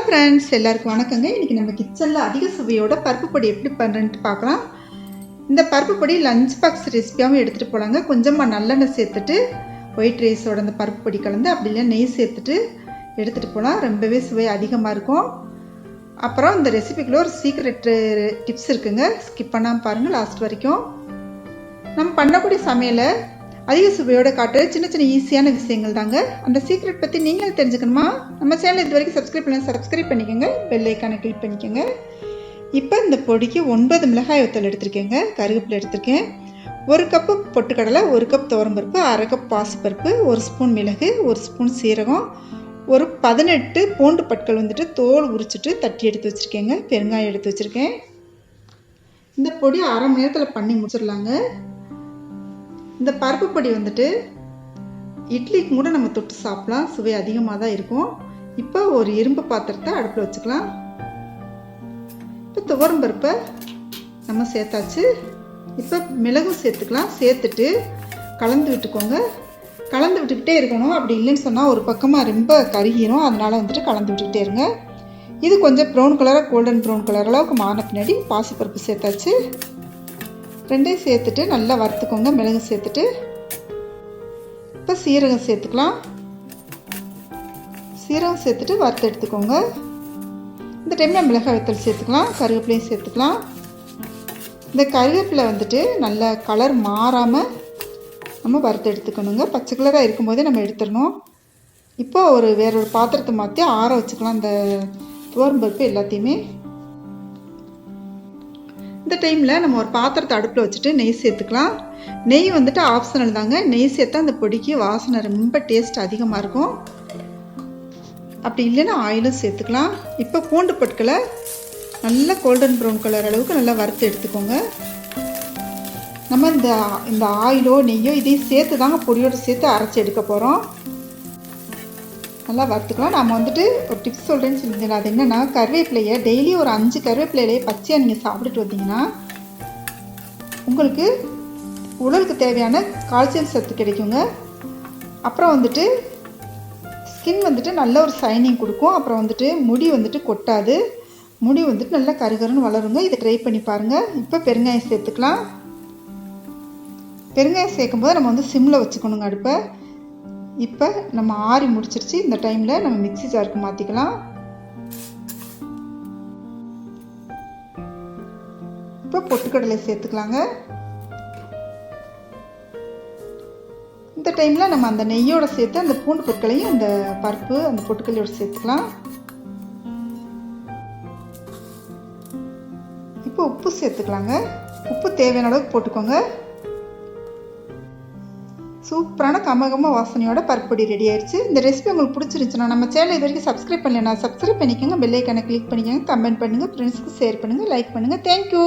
Friends, எல்லாருக்கும் வணக்கங்க. இன்றைக்கி நம்ம கிச்சனில் அதிக சுவையோட பருப்பு பொடி எப்படி பண்ணுறேன்ட்டு பார்க்கலாம். இந்த பருப்பு பொடி லஞ்ச் பாக்ஸ் ரெசிபியாகவும் எடுத்துகிட்டு போகலாங்க. கொஞ்சமாக நல்லெண்ணெய் சேர்த்துட்டு ஒயிட் ரைஸோட அந்த பருப்பு பொடி கலந்து அப்படி இல்லை நெய் சேர்த்துட்டு எடுத்துகிட்டு போகலாம். ரொம்பவே சுவை அதிகமாக இருக்கும். அப்புறம் இந்த ரெசிபிக்குள்ளே ஒரு சீக்ரெட் டிப்ஸ் இருக்குங்க. ஸ்கிப் பண்ணாமல் பாருங்கள் லாஸ்ட் வரைக்கும். நம்ம பண்ணக்கூடிய சமையலை அதிக சுவையோட காட்டு சின்ன சின்ன ஈஸியான விஷயங்கள் தாங்க. அந்த சீக்ரெட் பற்றி நீங்கள் தெரிஞ்சுக்கணுமா? நம்ம சேனல் இது வரைக்கும் சப்ஸ்கிரைப் பண்ணிக்கோங்க, பெல் ஐக்கானை கிளிக் பண்ணிக்கோங்க. இப்போ இந்த பொடிக்கு 9 மிளகாய் வத்தல் எடுத்திருக்கேங்க, கருவேப்பிலை எடுத்திருக்கேன், 1 கப்பு பொட்டுக்கடலை, 1 கப் துவரம்பருப்பு, 1/2 கப் பாசிப்பருப்பு, 1 ஸ்பூன் மிளகு, 1 ஸ்பூன் சீரகம், ஒரு 18 பூண்டு பற்கள் தோல் உரிச்சிட்டு தட்டி எடுத்து வச்சுருக்கேங்க, பெருங்காயம் எடுத்து வச்சுருக்கேன். இந்த பொடி அரை மணி நேரத்தில் பண்ணி முடிச்சிடலாங்க. இந்த பருப்பு பொடி இட்லிக்கு கூட நம்ம தொட்டு சாப்பிடலாம், சுவை அதிகமாக தான் இருக்கும். இப்போ ஒரு இரும்பு பாத்திரத்தை அடுப்பில் வச்சுக்கலாம். இப்போ துவரம் பருப்பை நம்ம சேர்த்தாச்சு. இப்போ மிளகும் சேர்த்துக்கலாம். சேர்த்துட்டு கலந்து விட்டுக்கோங்க. கலந்து விட்டுக்கிட்டே இருக்கணும். அப்படி இல்லைன்னு சொன்னால் ஒரு பக்கமாக ரொம்ப கருகிரும். அதனால் கலந்து விட்டுக்கிட்டே இருங்க. இது கொஞ்சம் ப்ரௌன் கலராக கோல்டன் ப்ரௌன் கலர் அளவுக்கு மாறின பின்னாடி பாசிப்பருப்பு சேர்த்தாச்சு. ரெண்டையும் சேர்த்துட்டு நல்லா வறுத்துக்கோங்க. மிளகு சேர்த்துட்டு இப்போ சீரகம் சேர்த்துக்கலாம். சீரகம் சேர்த்துட்டு வறுத்து எடுத்துக்கோங்க. இந்த டைமில் மிளகாய் வத்தல் சேர்த்துக்கலாம், கருவேப்பிலையும் சேர்த்துக்கலாம். இந்த கருவேப்பிலை நல்ல கலர் மாறாமல் நம்ம வறுத்து எடுத்துக்கணுங்க. பச்சை கலராக இருக்கும்போதே நம்ம எடுத்துடணும். இப்போ வேறொரு பாத்திரத்தை மாற்றி ஆற வச்சுக்கலாம் இந்த துவரம்பருப்பு எல்லாத்தையுமே. இந்த டைமில் நம்ம ஒரு பாத்திரத்தை அடுப்பில் வச்சுட்டு நெய் சேர்த்துக்கலாம். நெய் ஆப்ஷனல் தாங்க. நெய் சேர்த்தா அந்த பொடிக்கு வாசனை ரொம்ப டேஸ்ட் அதிகமாக இருக்கும். அப்படி இல்லைன்னா ஆயிலும் சேர்த்துக்கலாம். இப்போ பூண்டு பற்களை நல்லா கோல்டன் ப்ரௌன் கலர் அளவுக்கு நல்லா வறுத்து எடுத்துக்கோங்க. நம்ம இந்த ஆயிலோ நெய்யோ இதையும் சேர்த்து தாங்க பொடியோடு சேர்த்து அரைச்சி எடுக்க போகிறோம். நல்லா வறுத்துக்கலாம். நம்ம ஒரு டிப்ஸ் சொல்கிறேன்னு சொல்லியிருந்தேன். அது என்னென்னா, கருவேப்பிலையை டெய்லி ஒரு 5 கருவேப்பிலையிலேயே பச்சையாக நீங்கள் சாப்பிட்டுட்டு வந்தீங்கன்னா உங்களுக்கு உடலுக்கு தேவையான கால்சியம் சத்து கிடைக்குங்க. அப்புறம் ஸ்கின் நல்ல ஒரு ஷைனிங் கொடுக்கும். அப்புறம் முடி கொட்டாது. முடி நல்லா கருகருன்னு வளருங்க. இதை ட்ரை பண்ணி பாருங்கள். இப்போ பெருங்காயம் சேர்த்துக்கலாம். பெருங்காயம் சேர்க்கும்போது நம்ம சிம்மில் வச்சுக்கணுங்க அடுப்பை. இப்போ நம்ம ஆறி முடிச்சிருச்சு. இந்த டைமில் நம்ம மிக்ஸி ஜாருக்கு மாற்றிக்கலாம். இப்போ பொட்டுக்கடலை சேர்த்துக்கலாங்க. இந்த டைமில் நம்ம அந்த நெய்யோடு சேர்த்து அந்த பூண்டு பொருட்களையும் அந்த பருப்பு அந்த பொட்டுக்கடலையோடு சேர்த்துக்கலாம். இப்போ உப்பு சேர்த்துக்கலாங்க. உப்பு தேவையான அளவுக்கு போட்டுக்கோங்க. சூப்பரான கமகம வாசனையோட பருப்பு பொடி ரெடி ஆயிடுச்சு. இந்த ரெசிபி உங்களுக்கு பிடிச்சிருந்துச்சுன்னா நம்ம சேனல் இது வரைக்கும் சப்ஸ்கிரைப் பண்ணலைன்னா சப்ஸ்கிரைப் பண்ணிக்கோங்க, பெல் ஐக்கானை கிளிக் பண்ணிக்கோங்க, கமெண்ட் பண்ணுங்கள், ஃப்ரெண்ட்ஸ்க்கு ஷேர் பண்ணுங்கள், லைக் பண்ணுங்கள். தேங்க்யூ.